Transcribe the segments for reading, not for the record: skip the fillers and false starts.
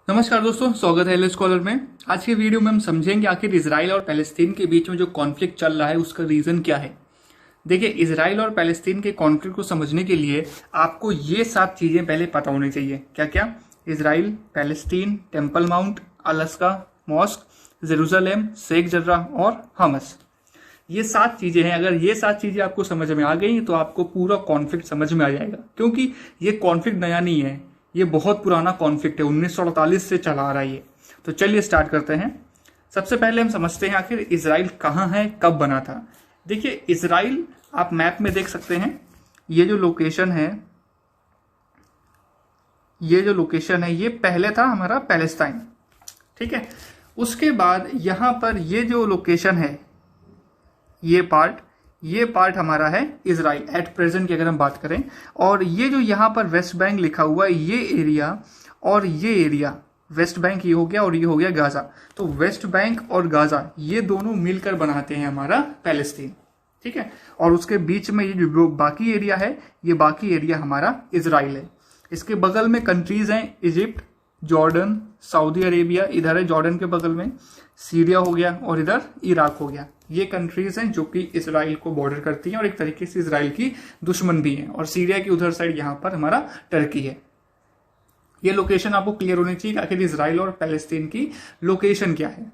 नमस्कार दोस्तों, स्वागत है एल स्कॉलर में। आज के वीडियो में हम समझेंगे आखिर इजराइल और पैलेस्तीन के बीच में जो कॉन्फ्लिक्ट चल रहा है उसका रीजन क्या है। देखिए, इजराइल और पैलेस्तीन के कॉन्फ्लिक्ट को समझने के लिए आपको ये 7 चीजें पहले पता होनी चाहिए। क्या क्या? Israel, Palestine, Temple Mount, Alaska mosque, Jerusalem, Sheikh Jarrah और हमस। ये 7 चीजें हैं। अगर ये 7 चीजें आपको समझ में आ गई तो आपको पूरा कॉन्फ्लिक्ट समझ में आ जाएगा, क्योंकि ये कॉन्फ्लिक्ट नया नहीं है, ये बहुत पुराना कॉन्फ्लिक्ट है, 1948 से चला आ रहा है ये। तो चलिए स्टार्ट करते हैं। सबसे पहले हम समझते हैं आखिर इजराइल कहाँ है, कब बना था। देखिए, इजराइल आप मैप में देख सकते हैं। ये जो लोकेशन है ये पहले था हमारा पैलेस्टाइन, ठीक है। उसके बाद यहां पर ये जो लोकेशन है, ये पार्ट हमारा है इजराइल एट प्रेजेंट की अगर हम बात करें। और ये जो यहां पर वेस्ट बैंक लिखा हुआ है, ये एरिया और ये एरिया, वेस्ट बैंक ये हो गया और ये हो गया गाजा। तो वेस्ट बैंक और गाजा ये दोनों मिलकर बनाते हैं हमारा पैलेस्तीन, ठीक है। और उसके बीच में ये जो बाकी एरिया है, ये बाकी एरिया हमारा इजराइल है। इसके बगल में कंट्रीज हैं इजिप्ट, जॉर्डन, सऊदी अरेबिया, इधर है जॉर्डन के बगल में सीरिया हो गया और इधर इराक हो गया। ये कंट्रीज हैं जो कि इसराइल को बॉर्डर करती हैं और एक तरीके से इसराइल की दुश्मन भी हैं। और सीरिया की उधर साइड यहां पर हमारा टर्की है। ये लोकेशन आपको क्लियर होनी चाहिए कि आखिर इसराइल और पैलेस्तीन की लोकेशन क्या है।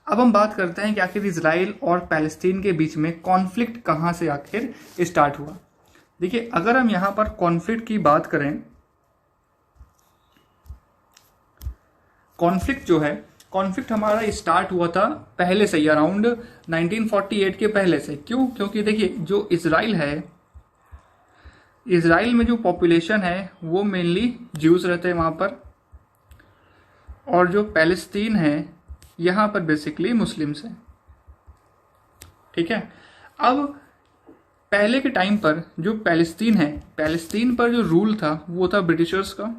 अब हम बात करते हैं कि आखिर इसराइल और पैलेस्तीन के बीच में कॉन्फ्लिक्ट कहां से आखिर स्टार्ट हुआ। देखिए, अगर हम यहां पर कॉन्फ्लिक्ट की बात करें, कॉन्फ्लिक्ट हमारा स्टार्ट हुआ था पहले से ही, अराउंड 1948 के पहले से। क्यों? क्योंकि देखिए, जो इजराइल है, इजराइल में जो पॉपुलेशन है वो मेनली ज्यूज रहते हैं वहां पर, और जो पैलेस्तीन है यहां पर बेसिकली मुस्लिम्स हैं, ठीक है। अब पहले के टाइम पर जो पैलेस्तीन है, पैलेस्तीन पर जो रूल था वो था ब्रिटिशर्स का।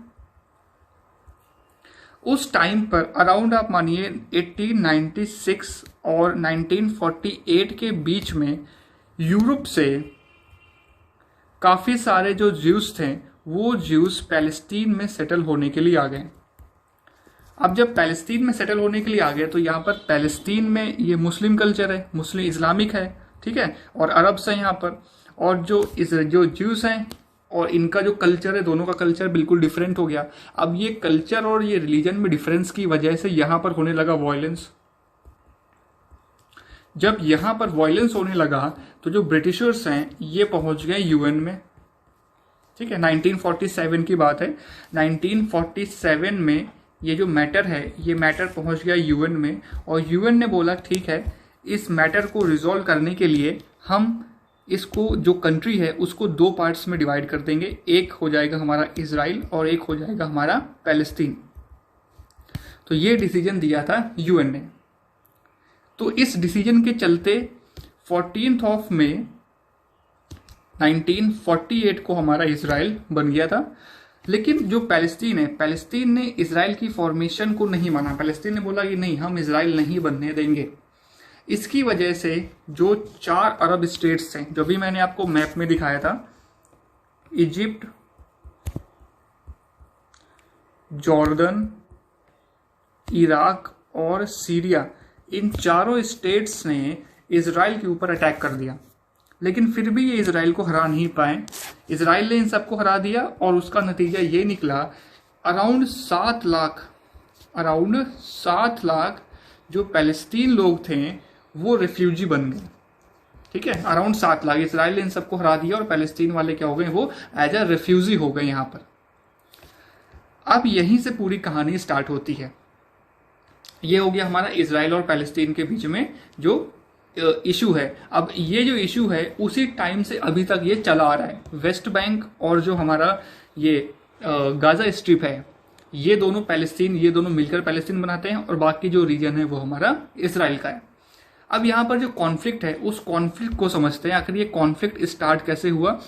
उस टाइम पर अराउंड आप मानिए 1896 और 1948 के बीच में यूरोप से काफी सारे जो ज्यूस थे वो ज्यूस पैलेस्तीन में सेटल होने के लिए आ गए। अब जब पैलेस्तीन में सेटल होने के लिए आ गए तो यहाँ पर पैलेस्तीन में ये मुस्लिम कल्चर है, मुस्लिम इस्लामिक है, ठीक है, और अरब्स है यहाँ पर। और जो ज्यूस हैं और इनका जो कल्चर है, दोनों का कल्चर बिल्कुल डिफरेंट हो गया। अब ये कल्चर और ये रिलीजन में डिफरेंस की वजह से यहां पर होने लगा वायलेंस। जब यहां पर वायलेंस होने लगा तो जो ब्रिटिशर्स हैं ये पहुंच गए यूएन में, ठीक है। 1947 की बात है। 1947 में ये जो मैटर है, ये मैटर पहुंच गया यूएन में, और यूएन ने बोला ठीक है, इस मैटर को रिजॉल्व करने के लिए हम इसको, जो कंट्री है उसको 2 पार्ट्स में डिवाइड कर देंगे। एक हो जाएगा हमारा इजराइल और एक हो जाएगा हमारा पैलेस्तीन। तो ये डिसीजन दिया था यूएन ने। तो इस डिसीजन के चलते 14 मई 1948 को हमारा इजराइल बन गया था। लेकिन जो पैलेस्तीन है, पैलेस्तीन ने इजराइल की फॉर्मेशन को नहीं माना। पैलेस्तीन ने बोला कि नहीं, हम इजराइल नहीं बनने देंगे। इसकी वजह से जो 4 अरब स्टेट्स हैं, जो भी मैंने आपको मैप में दिखाया था, इजिप्ट, जॉर्डन, इराक और सीरिया, इन चारों स्टेट्स ने इजराइल के ऊपर अटैक कर दिया। लेकिन फिर भी ये इजराइल को हरा नहीं पाए। इजराइल ने इन सबको हरा दिया और उसका नतीजा ये निकला, अराउंड 7 लाख जो पैलेस्तीन लोग थे वो रिफ्यूजी बन गए, ठीक है। अराउंड 7 लाख इजराइल ने इन सबको हरा दिया और पैलेस्तीन वाले क्या हो गए, वो एज अ रिफ्यूजी हो गए यहां पर। अब यहीं से पूरी कहानी स्टार्ट होती है। ये हो गया हमारा इजराइल और पैलेस्तीन के बीच में जो इशू है। अब ये जो इशू है उसी टाइम से अभी तक ये चला आ रहा है। वेस्ट बैंक और जो हमारा ये गाजा स्ट्रिप है, ये दोनों मिलकर पैलेस्तीन बनाते हैं, और बाकी जो रीजन है वो हमारा इसराइल का है। अब यहाँ पर जो कॉन्फ्लिक्ट है, उस कॉन्फ्लिक्ट को समझते हैं। आखिर ये कॉन्फ्लिक्ट स्टार्ट कैसे हुआ,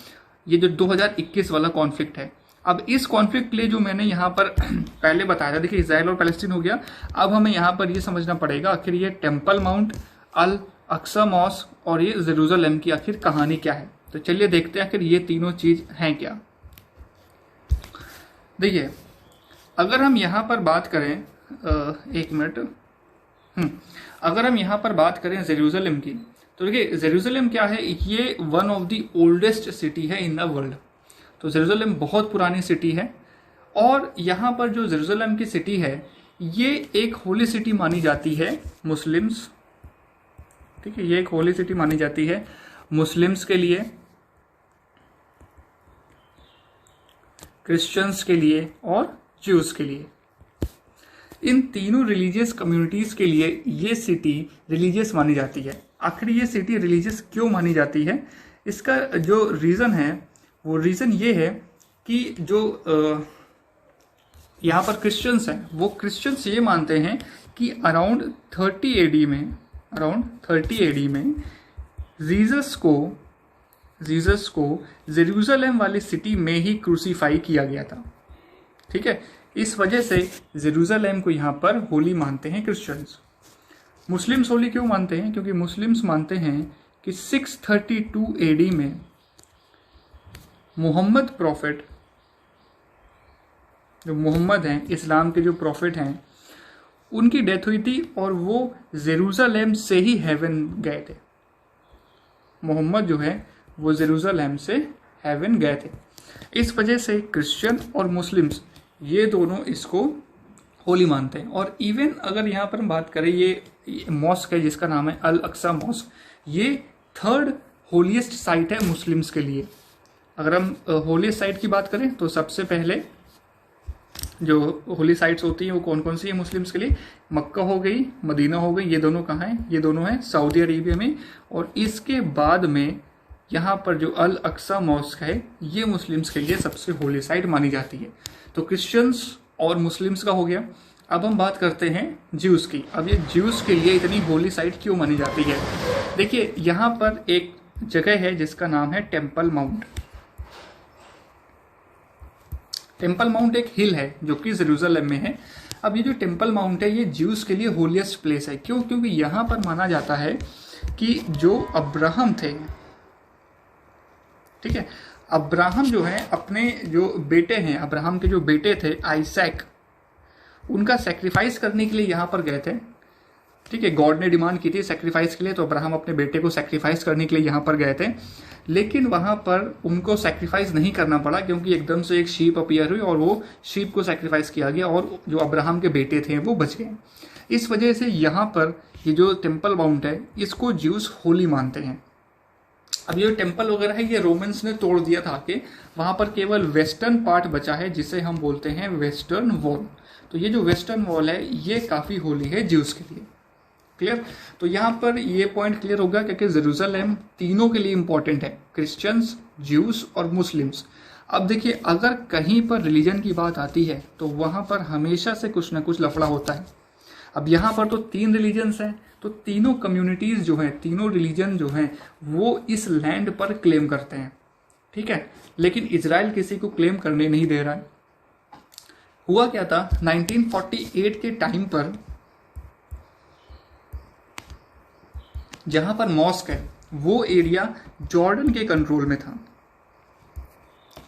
ये जो 2021 वाला कॉन्फ्लिक्ट है। अब इस कॉन्फ्लिक्ट के लिए जो मैंने यहाँ पर पहले बताया था, देखिए इजराइल और पैलेस्टीन हो गया। अब हमें यहाँ पर ये समझना पड़ेगा आखिर ये टेम्पल माउंट, अल अक्सा मॉस्क और ये जेरूसलम की आखिर कहानी क्या है। तो चलिए देखते हैं आखिर ये तीनों चीज हैं क्या। देखिए, अगर हम यहाँ पर बात करें एक मिनट, अगर हम यहाँ पर बात करें जेरूसलम की, तो देखिए जेरूसलम क्या है, ये one of the oldest city है इन द वर्ल्ड। तो जेरूसलम बहुत पुरानी सिटी है, और यहाँ पर जो जेरूसलम की सिटी है ये एक होली सिटी मानी जाती है मुस्लिम्स, ठीक है, ये एक होली सिटी मानी जाती है मुस्लिम्स के लिए, क्रिश्चियंस के लिए और ज्यूज के लिए। इन तीनों रिलीजियस कम्युनिटीज के लिए ये सिटी रिलीजियस मानी जाती है। आखिर ये सिटी रिलीजियस क्यों मानी जाती है, इसका जो रीज़न है वो रीज़न ये है कि जो यहाँ पर क्रिश्चियंस हैं, वो क्रिश्चियंस ये मानते हैं कि अराउंड 30 एडी में जीसस को जेरूसलम वाली सिटी में ही क्रूसीफाई किया गया था। ठीक है, इस वजह से जेरूसलम को यहाँ पर होली मानते हैं क्रिश्चियंस। मुस्लिम्स होली क्यों मानते हैं, क्योंकि मुस्लिम्स मानते हैं कि 632 एडी में मोहम्मद प्रॉफिट, जो मोहम्मद हैं इस्लाम के जो प्रॉफिट हैं, उनकी डेथ हुई थी और वो जेरूसलम से ही हेवन गए थे। मोहम्मद जो है वो जेरूसलम से हेवन गए थे। इस वजह से क्रिश्चियन और मुस्लिम्स ये दोनों इसको होली मानते हैं। और इवन अगर यहाँ पर हम बात करें, ये मॉस्क है जिसका नाम है अल अक्सा मॉस्क, ये 3rd होलीएस्ट साइट है मुस्लिम्स के लिए। अगर हम होलीएस्ट साइट की बात करें तो सबसे पहले जो होली साइट्स होती हैं वो कौन कौन सी है मुस्लिम्स के लिए, मक्का हो गई, मदीना हो गई, ये दोनों कहाँ हैं, ये दोनों हैं सऊदी अरेबिया में। और इसके बाद में यहाँ पर जो अल अक्सा मॉस्क है ये मुस्लिम्स के लिए सबसे होली साइट मानी जाती है। तो क्रिश्चियंस और मुस्लिम्स का हो गया। अब हम बात करते हैं ज्यूज की। अब ये ज्यूज के लिए इतनी होली साइट क्यों मानी जाती है, देखिए यहाँ पर एक जगह है जिसका नाम है टेम्पल माउंट। टेम्पल माउंट एक हिल है जो कि जेरूसलम में है। अब ये जो टेम्पल माउंट है ये ज्यूज के लिए होलीएस्ट प्लेस है। क्यों, क्योंकि यहाँ पर माना जाता है कि जो अब्राहम थे, ठीक है, अब्राहम जो है अपने जो बेटे हैं, अब्राहम के जो बेटे थे आइसैक, उनका सेक्रीफाइस करने के लिए यहाँ पर गए थे। ठीक है, गॉड ने डिमांड की थी सेक्रीफाइस के लिए, तो अब्राहम अपने बेटे को सेक्रीफाइस करने के लिए यहाँ पर गए थे। लेकिन वहाँ पर उनको सेक्रीफाइस नहीं करना पड़ा क्योंकि एकदम से एक शीप अपीयर हुई और वो शीप को सेक्रीफाइस किया गया और जो अब्राहम के बेटे थे वो बच गए। इस वजह से यहाँ पर ये जो टेम्पल माउंट है इसको ज्यूज होली मानते हैं। अब ये टेम्पल वगैरह है ये रोमन्स ने तोड़ दिया था कि वहाँ पर केवल वेस्टर्न पार्ट बचा है जिसे हम बोलते हैं वेस्टर्न वॉल। तो ये जो वेस्टर्न वॉल है ये काफ़ी होली है ज्यूज के लिए। क्लियर, तो यहाँ पर ये पॉइंट क्लियर होगा क्योंकि जेरूसलम तीनों के लिए इंपॉर्टेंट है, क्रिश्चियंस, ज्यूज और मुस्लिम्स। अब देखिए अगर कहीं पर रिलीजन की बात आती है तो वहाँ पर हमेशा से कुछ ना कुछ लफड़ा होता है। अब यहाँ पर तो 3 रिलीजन्स हैं, तो तीनों कम्युनिटीज जो हैं, तीनों रिलीजन जो हैं वो इस लैंड पर क्लेम करते हैं। ठीक है, लेकिन इजराइल किसी को क्लेम करने नहीं दे रहा है। हुआ क्या था, 1948 के टाइम पर जहां पर मॉस्क है वो एरिया जॉर्डन के कंट्रोल में था।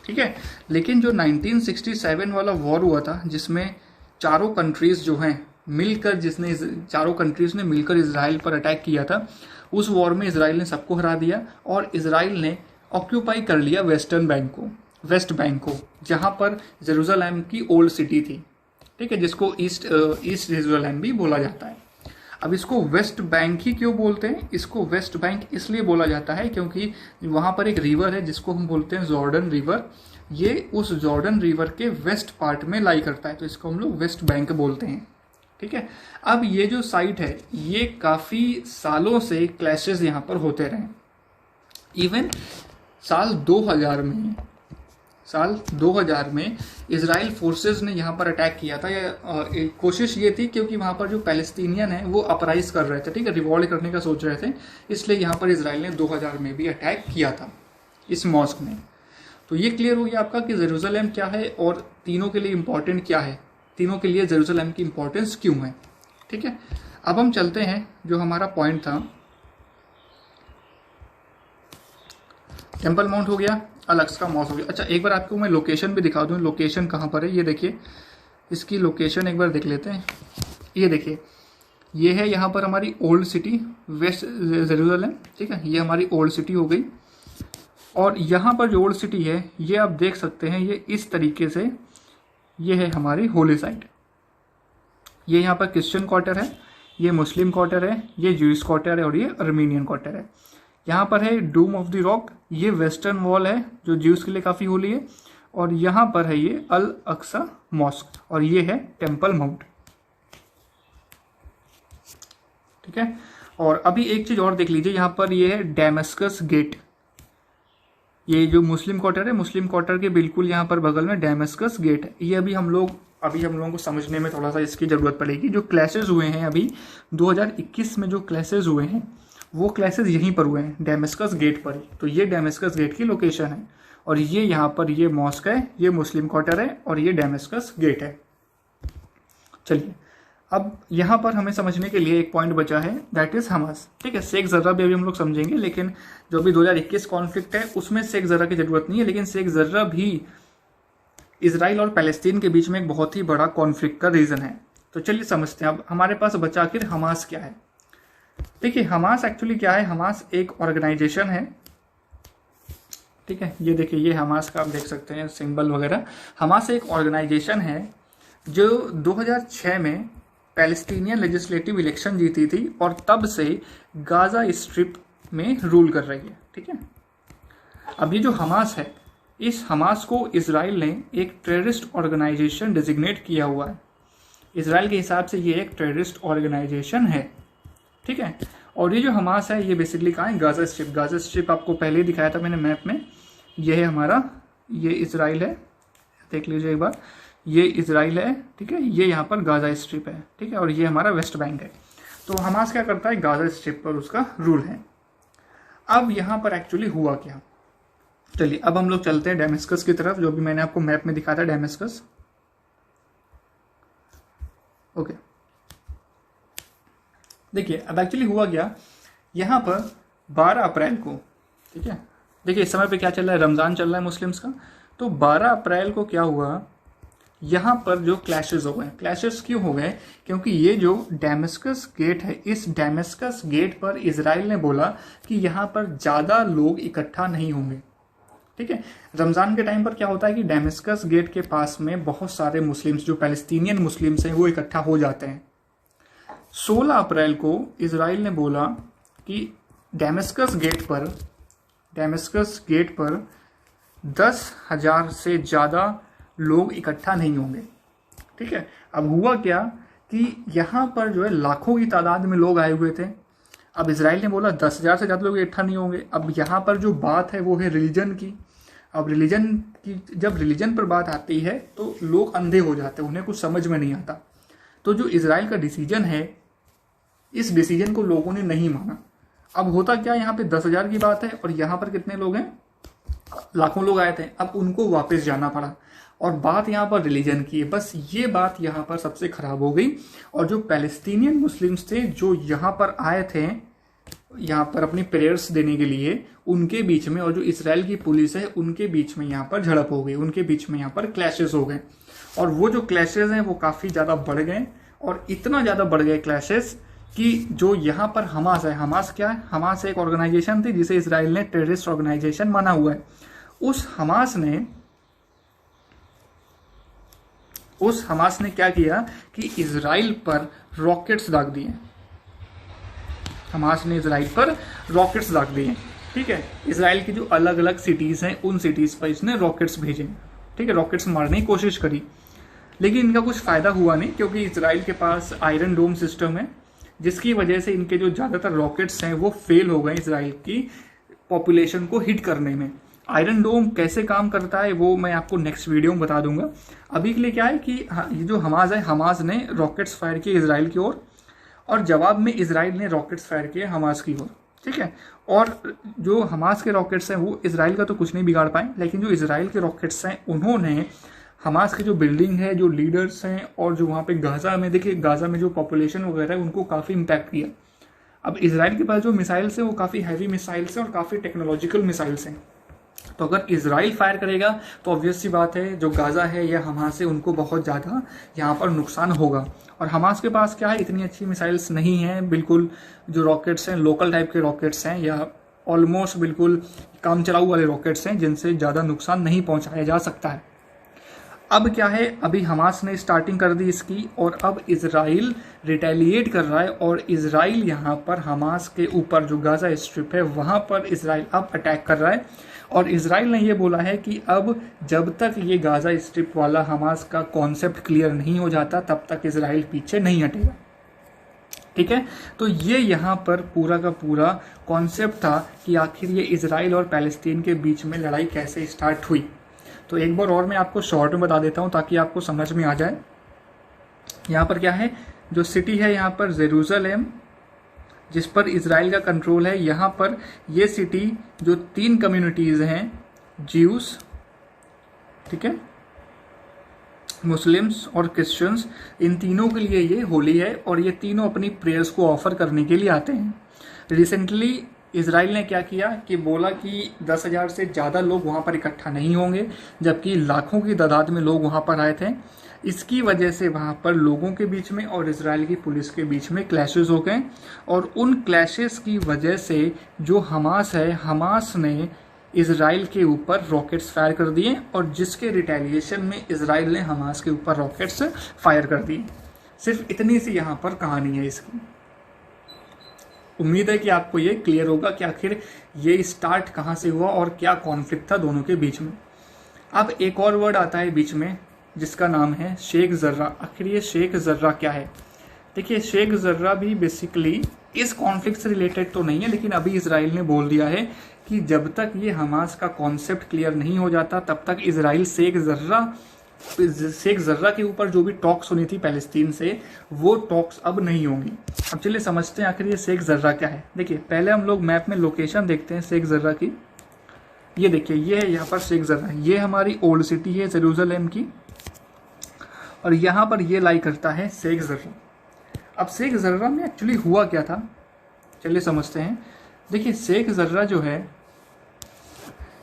ठीक है, लेकिन जो 1967 वाला वॉर हुआ था जिसमें चारों कंट्रीज जो हैं मिलकर, चारों कंट्रीज ने मिलकर इजराइल पर अटैक किया था, उस वॉर में इजराइल ने सबको हरा दिया और इजराइल ने ऑक्यूपाई कर लिया वेस्ट बैंक को, जहां पर जेरूसलम की ओल्ड सिटी थी। ठीक है, जिसको ईस्ट जेरूसलम भी बोला जाता है। अब इसको वेस्ट बैंक ही क्यों बोलते हैं, इसको वेस्ट बैंक इसलिए बोला जाता है क्योंकि वहां पर एक रिवर है जिसको हम बोलते हैं जॉर्डन रिवर, ये उस जॉर्डन रिवर के वेस्ट पार्ट में लाई करता है, तो इसको हम लोग वेस्ट बैंक बोलते हैं। ठीक है, अब ये जो साइट है ये काफी सालों से क्लैशेस यहाँ पर होते रहे। इवन साल 2000 में इजराइल फोर्सेस ने यहाँ पर अटैक किया था। कोशिश ये थी क्योंकि वहाँ पर जो पैलेस्टीनियन है वो अपराइज कर रहे थे, ठीक है, रिवॉल्ट करने का सोच रहे थे, इसलिए यहाँ पर इजराइल ने 2000 में भी अटैक किया था इस मॉस्क में। तो ये क्लियर हो गया आपका कि जेरूसलम क्या है और तीनों के लिए इम्पोर्टेंट क्या है, तीनों के लिए जेरूसलम की इम्पोर्टेंस क्यों है। ठीक है, अब हम चलते हैं जो हमारा पॉइंट था, टेम्पल माउंट हो गया, अल अक्सा मॉस्क हो गया। अच्छा, एक बार आपको मैं लोकेशन भी दिखा दूं, लोकेशन कहाँ पर है ये देखिए, इसकी लोकेशन एक बार देख लेते हैं। ये देखिए, ये है यहाँ पर हमारी ओल्ड सिटी वेस्ट जेरूसलम, ठीक है, ये हमारी ओल्ड सिटी हो गई। और यहाँ पर जो ओल्ड सिटी है ये आप देख सकते हैं, ये इस तरीके से, ये है हमारी होली साइट। ये यहाँ पर क्रिश्चियन क्वार्टर है, ये मुस्लिम क्वार्टर है, ये ज्यूइश क्वार्टर है और ये अर्मीनियन क्वार्टर है। यहाँ पर है डूम ऑफ द रॉक, ये वेस्टर्न वॉल है जो ज्यूस के लिए काफ़ी होली है। और यहाँ पर है ये अल अक्सा मॉस्क और ये है टेम्पल माउंट, ठीक है। और अभी एक चीज़ और देख लीजिए, यहाँ पर ये है डेमस्कस गेट। ये जो मुस्लिम क्वार्टर है, मुस्लिम क्वार्टर के बिल्कुल यहाँ पर बगल में डेमस्कस गेट है। ये अभी हम लोगों को समझने में थोड़ा सा इसकी ज़रूरत पड़ेगी। जो क्लैशेज हुए हैं अभी 2021 में, जो क्लैशेज हुए हैं वो क्लैशेज यहीं पर हुए हैं, डेमस्कस गेट पर ही। तो ये डेमस्कस गेट की लोकेशन है और ये यहाँ पर ये मॉस्क है, ये मुस्लिम क्वार्टर है और ये डेमस्कस गेट है। चलिए, अब यहाँ पर हमें समझने के लिए एक पॉइंट बचा है, दैट इज हमास, ठीक है। शेख जर्रा भी अभी हम लोग समझेंगे, लेकिन जो भी 2021 कॉन्फ्लिक्ट है उसमें शेख जर्रा की जरूरत नहीं है, लेकिन शेख जर्रा भी इजराइल और पैलेस्टीन के बीच में एक बहुत ही बड़ा कॉन्फ्लिक्ट का रीजन है। तो चलिए समझते हैं। अब हमारे पास बचा आखिर हमास क्या है। देखिए, हमास एक्चुअली क्या है। हमास एक ऑर्गेनाइजेशन है, ठीक है। ये देखिए, ये हमास का आप देख सकते हैं सिंबल वगैरह। हमास एक ऑर्गेनाइजेशन है जो 2006 में पैलेस्टीनियन लेजिस्लेटिव इलेक्शन जीती थी और तब से गाजा स्ट्रिप में रूल कर रही है, ठीक है। अब ये जो हमास है, इस हमास को इजराइल ने एक टेररिस्ट ऑर्गेनाइजेशन डिजिग्नेट किया हुआ है। इजराइल के हिसाब से ये एक टेररिस्ट ऑर्गेनाइजेशन है, ठीक है। और ये जो हमास है ये बेसिकली कहाँ है, गाजा स्ट्रिप। गाजा स्ट्रिप आपको पहले ही दिखाया था मैंने मैप में। ये है हमारा, ये इजराइल है, देख लीजिए एक बार, ये इजराइल है, ठीक है। ये यहाँ पर गाजा स्ट्रिप है, ठीक है। और ये हमारा वेस्ट बैंक है। तो हमास क्या करता है, गाजा स्ट्रिप पर उसका रूल है। अब यहाँ पर एक्चुअली हुआ क्या, चलिए अब हम लोग चलते हैं डेमस्कस की तरफ, जो भी मैंने आपको मैप में दिखाया था डेमस्कस। ओके, देखिए अब एक्चुअली हुआ क्या, यहाँ पर 12 अप्रैल को, ठीक है। देखिए इस समय पे क्या चल रहा है, रमजान चल रहा है मुस्लिम्स का। तो 12 अप्रैल को क्या हुआ, यहाँ पर जो क्लैशेस हो गए। क्लैशेस क्यों हो गए, क्योंकि ये जो डेमस्कस गेट है, इस डेमस्कस गेट पर इजराइल ने बोला कि यहाँ पर ज़्यादा लोग इकट्ठा नहीं होंगे, ठीक है। रमज़ान के टाइम पर क्या होता है कि डेमस्कस गेट के पास में बहुत सारे मुस्लिम्स, जो पैलेस्टीनियन मुस्लिम्स हैं, वो इकट्ठा हो जाते हैं। 16 अप्रैल को इजराइल ने बोला कि डेमस्कस गेट पर 10,000 से ज़्यादा लोग इकट्ठा नहीं होंगे, ठीक है। अब हुआ क्या कि यहाँ पर जो है लाखों की तादाद में लोग आए हुए थे। अब इजराइल ने बोला 10,000 से ज़्यादा लोग इकट्ठा नहीं होंगे। अब यहाँ पर जो बात है वो है रिलीजन की। अब जब रिलीजन पर बात आती है तो लोग अंधे हो जाते हैं, उन्हें कुछ समझ में नहीं आता। तो जो इजराइल का डिसीजन है, इस डिसीजन को लोगों ने नहीं माना। अब होता क्या, यहाँ पे 10,000 की बात है और यहाँ पर कितने लोग हैं, लाखों लोग आए थे। अब उनको वापस जाना पड़ा और बात यहाँ पर रिलीजन की है। बस ये बात यहाँ पर सबसे खराब हो गई। और जो पैलेस्टीनियन मुस्लिम्स थे जो यहाँ पर आए थे, यहाँ पर अपनी प्रेयर्स देने के लिए, उनके बीच में और जो इजराइल की पुलिस है उनके बीच में यहाँ पर झड़प हो गई, उनके बीच में यहाँ पर क्लैशेस हो गए। और वो जो क्लैशेस हैं वो काफ़ी ज़्यादा बढ़ गए और इतना ज़्यादा बढ़ गए क्लैशेस कि जो यहाँ पर हमास है, हमास क्या है, हमास एक ऑर्गेनाइजेशन थी जिसे इजराइल ने टेररिस्ट ऑर्गेनाइजेशन माना हुआ है। उस हमास ने क्या किया कि इजराइल पर रॉकेट्स दाग दिए। हमास ने इजराइल पर रॉकेट्स दाग दिए, ठीक है। इजराइल की जो अलग अलग सिटीज़ हैं उन सिटीज़ पर इसने रॉकेट्स भेजे, ठीक है। रॉकेट्स मारने की कोशिश करी, लेकिन इनका कुछ फ़ायदा हुआ नहीं, क्योंकि इजराइल के पास आयरन डोम सिस्टम है, जिसकी वजह से इनके जो ज़्यादातर रॉकेट्स हैं वो फेल हो गए इजराइल की पॉपुलेशन को हिट करने में। आयरन डोम कैसे काम करता है वो मैं आपको नेक्स्ट वीडियो में बता दूंगा। अभी के लिए क्या है कि ये जो हमास है, हमास ने रॉकेट्स फायर किए इजराइल की ओर और जवाब में इजराइल ने रॉकेट्स फायर किए हमास की ओर, ठीक है। और जो हमास के रॉकेट्स हैं वो इजराइल का तो कुछ नहीं बिगाड़ पाए, लेकिन जो इजराइल के रॉकेट्स हैं उन्होंने हमास की जो बिल्डिंग है, जो लीडर्स हैं और जो वहाँ पे गाजा में, देखिए गाजा में जो पॉपुलेशन वगैरह है उनको काफ़ी इम्पैक्ट किया। अब इजराइल के पास जो मिसाइल्स हैं वो काफ़ी हैवी मिसाइल्स हैं और काफ़ी टेक्नोलॉजिकल मिसाइल्स हैं। तो अगर इजराइल फायर करेगा तो ऑब्वियस सी बात है जो गाजा है या हमास है उनको बहुत ज़्यादा यहाँ पर नुकसान होगा। और हमास के पास क्या है, इतनी अच्छी मिसाइल्स नहीं हैं, बिल्कुल जो रॉकेट्स हैं लोकल टाइप के रॉकेट्स हैं या ऑलमोस्ट बिल्कुल काम चलाऊ वाले रॉकेट्स हैं जिनसे ज़्यादा नुकसान नहीं पहुँचाया जा सकता है। अब क्या है, अभी हमास ने स्टार्टिंग कर दी इसकी और अब इजराइल रिटेलिएट कर रहा है और इजराइल यहाँ पर हमास के ऊपर जो गाजा स्ट्रिप है वहाँ पर इजराइल अब अटैक कर रहा है। और इजराइल ने ये बोला है कि अब जब तक ये गाजा स्ट्रिप वाला हमास का कॉन्सेप्ट क्लियर नहीं हो जाता तब तक इजराइल पीछे नहीं हटेगा। ठीक है, तो ये यहाँ पर पूरा का पूरा कॉन्सेप्ट था कि आखिर ये इजराइल और पैलेस्टीन के बीच में लड़ाई कैसे स्टार्ट हुई। तो एक बार और मैं आपको शॉर्ट में बता देता हूँ ताकि आपको समझ में आ जाए। यहाँ पर क्या है, जो सिटी है यहाँ पर जेरूसलम जिस पर इजराइल का कंट्रोल है, यहाँ पर ये सिटी जो 3 कम्युनिटीज़ हैं, ज्यूस, ठीक है, मुस्लिम्स और क्रिश्चियंस, इन तीनों के लिए ये होली है और ये तीनों अपनी प्रेयर्स को ऑफर करने के लिए आते हैं। रिसेंटली इजराइल ने क्या किया कि बोला कि 10,000 से ज़्यादा लोग वहाँ पर इकट्ठा नहीं होंगे, जबकि लाखों की तादाद में लोग वहाँ पर आए थे। इसकी वजह से वहाँ पर लोगों के बीच में और इजराइल की पुलिस के बीच में क्लैशेस हो गए और उन क्लैशेस की वजह से जो हमास है, हमास ने इजराइल के ऊपर रॉकेट्स फायर कर दिए और जिसके रिटेलिएशन में इजराइल ने हमास के ऊपर रॉकेट्स फायर कर दिए। सिर्फ इतनी सी यहाँ पर कहानी है इसकी। उम्मीद है कि आपको ये क्लियर होगा कि आखिर ये स्टार्ट कहाँ से हुआ और क्या कॉन्फ्लिक्ट था दोनों के बीच में। अब एक और वर्ड आता है बीच में जिसका नाम है शेख जर्रा। आखिर ये शेख जर्रा क्या है? देखिए, शेख जर्रा भी बेसिकली इस कॉन्फ्लिक्ट से रिलेटेड तो नहीं है, लेकिन अभी इजराइल ने बोल दिया है कि जब तक ये हमास का कॉन्सेप्ट क्लियर नहीं हो जाता तब तक इजराइल शेख जर्रा के ऊपर जो भी टॉक्स होनी थी पैलेस्टीन से, वो टॉक्स अब नहीं होंगी। अब चलिए समझते हैं आखिर ये शेख जर्रा क्या है। देखिए, पहले हम लोग मैप में लोकेशन देखते हैं शेख जर्रा की। ये देखिए, ये है यहाँ पर शेख जर्रा, ये हमारी ओल्ड सिटी है जेरूसलम की और यहाँ पर ये लाई करता है शेख जर्रा। अब शेख जर्रा में एक्चुअली हुआ क्या था, चलिए समझते हैं। देखिए, शेख जर्रा जो है,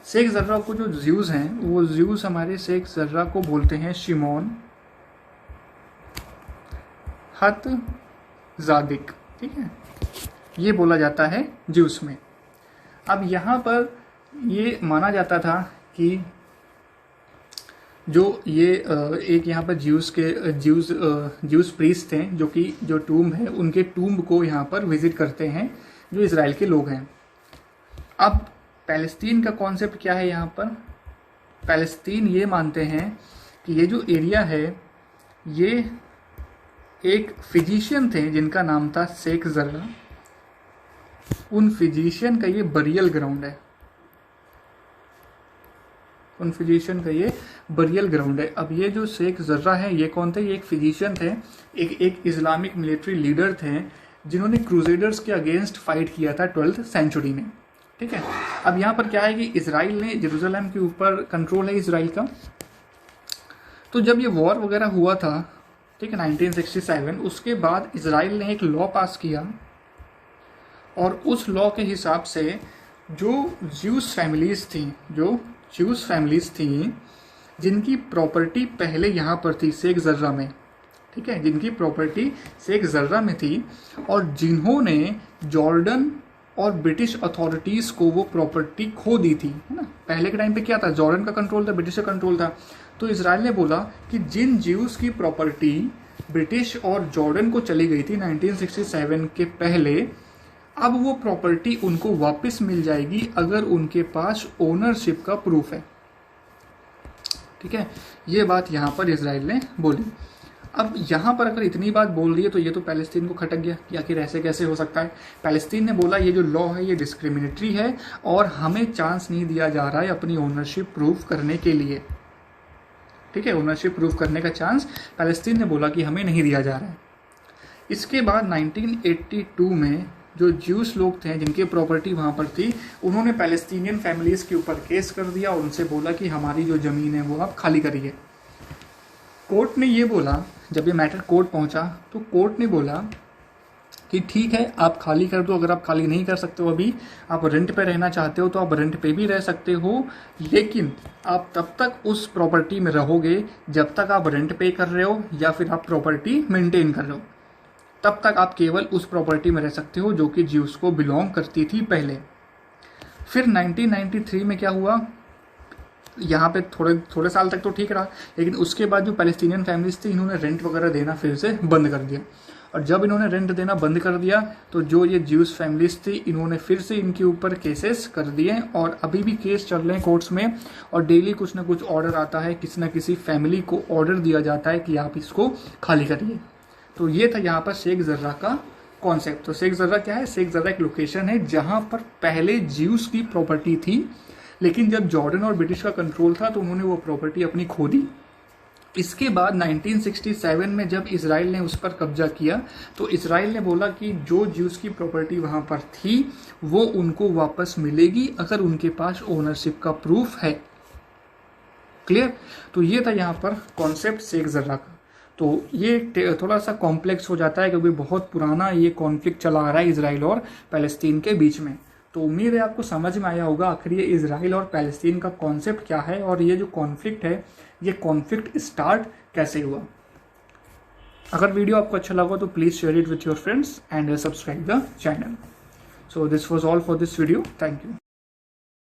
शेख जर्रा को जो ज्यूस हैं वो ज्यूस हमारे शेख जर्रा को बोलते हैं शिमोन हत जादिक, ठीक है, ये बोला जाता है ज्यूस में। अब यहाँ पर ये माना जाता था कि जो ये एक यहाँ पर ज्यूस प्रीस्ट थे जो कि जो टूम्ब है उनके टूम्ब को यहाँ पर विजिट करते हैं जो इजराइल के लोग हैं। अब पैलेस्टीन का कॉन्सेप्ट क्या है यहाँ पर? पैलेस्टीन ये मानते हैं कि ये जो एरिया है ये एक फिजिशियन थे जिनका नाम था शेख जर्रा, उन फिजिशियन का ये बरियल ग्राउंड है, उन फिजिशियन का ये बरियल ग्राउंड है। अब ये जो शेख जर्रा है ये कौन थे? ये एक फिजिशियन थे, एक इस्लामिक मिलिट्री लीडर थे जिन्होंने क्रूसेडर्स के अगेंस्ट फाइट किया था 12th सेंचुरी में, ठीक है। अब यहाँ पर क्या है कि इजराइल ने जेरूसलम के ऊपर कंट्रोल है इजराइल का। तो जब ये वॉर वगैरह हुआ था, ठीक है, 1967, उसके बाद इजराइल ने एक लॉ पास किया और उस लॉ के हिसाब से जो ज्यूस फैमिलीज थी जिनकी प्रॉपर्टी पहले यहाँ पर थी शेख जर्रा में, ठीक है, जिनकी प्रॉपर्टी शेख जर्रा में थी और जिन्होंने जॉर्डन और ब्रिटिश अथॉरिटीज़ को वो प्रॉपर्टी खो दी थी, है ना। पहले के टाइम पे क्या था, जॉर्डन का कंट्रोल था, ब्रिटिश का कंट्रोल था। तो इजराइल ने बोला कि जिन ज्यूस की प्रॉपर्टी ब्रिटिश और जॉर्डन को चली गई थी 1967 के पहले, अब वो प्रॉपर्टी उनको वापस मिल जाएगी अगर उनके पास ओनरशिप का प्रूफ है, ठीक है। ये बात यहाँ पर इजराइल ने बोली। अब यहाँ पर अगर इतनी बात बोल दी है तो ये तो पैलेस्टीन को खटक गया कि आखिर ऐसे कैसे हो सकता है। पैलेस्टीन ने बोला ये जो लॉ है ये डिस्क्रिमिनेटरी है और हमें चांस नहीं दिया जा रहा है अपनी ओनरशिप प्रूफ करने के लिए, ठीक है, ओनरशिप प्रूफ करने का चांस पैलेस्टीन ने बोला कि हमें नहीं दिया जा रहा है। इसके बाद 1982 में जो ज्यूस लोग थे जिनकी प्रॉपर्टी वहाँ पर थी, उन्होंने पैलेस्टीनियन फैमिलीज़ के ऊपर केस कर दिया और उनसे बोला कि हमारी जो ज़मीन है वो आप खाली करिए। कोर्ट ने ये बोला, जब ये मैटर कोर्ट पहुंचा तो कोर्ट ने बोला कि ठीक है आप खाली कर दो, अगर आप खाली नहीं कर सकते हो अभी, आप रेंट पे रहना चाहते हो तो आप रेंट पे भी रह सकते हो, लेकिन आप तब तक उस प्रॉपर्टी में रहोगे जब तक आप रेंट पे कर रहे हो या फिर आप प्रॉपर्टी मेंटेन कर रहे हो, तब तक आप केवल उस प्रॉपर्टी में रह सकते हो जो कि ज्यूस को बिलोंग करती थी पहले। फिर 1993 में क्या हुआ, यहाँ पे थोड़े साल तक तो ठीक रहा, लेकिन उसके बाद जो पैलेस्टीनियन फैमिलीज थी इन्होंने रेंट वगैरह देना फिर से बंद कर दिया। और जब इन्होंने रेंट देना बंद कर दिया तो जो ये ज्यूस फैमिलीज थी इन्होंने फिर से इनके ऊपर केसेस कर दिए, और अभी भी केस चल रहे हैं कोर्ट्स में, और डेली कुछ ना कुछ ऑर्डर आता है, किसी ना किसी फैमिली को ऑर्डर दिया जाता है कि आप इसको खाली करिए। तो ये था यहाँ पर शेख जर्रा का कॉन्सेप्ट। तो शेख जर्रा क्या है, शेख जर्रा एक लोकेशन है जहाँ पर पहले ज्यूस की प्रॉपर्टी थी, लेकिन जब जॉर्डन और ब्रिटिश का कंट्रोल था तो उन्होंने वो प्रॉपर्टी अपनी खो दी। इसके बाद 1967 में जब इजराइल ने उस पर कब्जा किया तो इजराइल ने बोला कि जो ज्यूस की प्रॉपर्टी वहां पर थी वो उनको वापस मिलेगी अगर उनके पास ओनरशिप का प्रूफ है। क्लियर? तो ये था यहाँ पर कॉन्सेप्ट शेख जर्रा का। तो ये थोड़ा सा कॉम्प्लेक्स हो जाता है क्योंकि बहुत पुराना ये कॉन्फ्लिक्ट चला आ रहा है इजराइल और पैलेस्टीन के बीच में। तो उम्मीद है आपको समझ में आया होगा आखिर ये इजराइल और पैलेस्टीन का कॉन्सेप्ट क्या है और ये जो कॉन्फ्लिक्ट है ये कॉन्फ्लिक्ट स्टार्ट कैसे हुआ। अगर वीडियो आपको अच्छा लगा तो please share it with your friends and subscribe the channel. So this was all for this video. Thank you.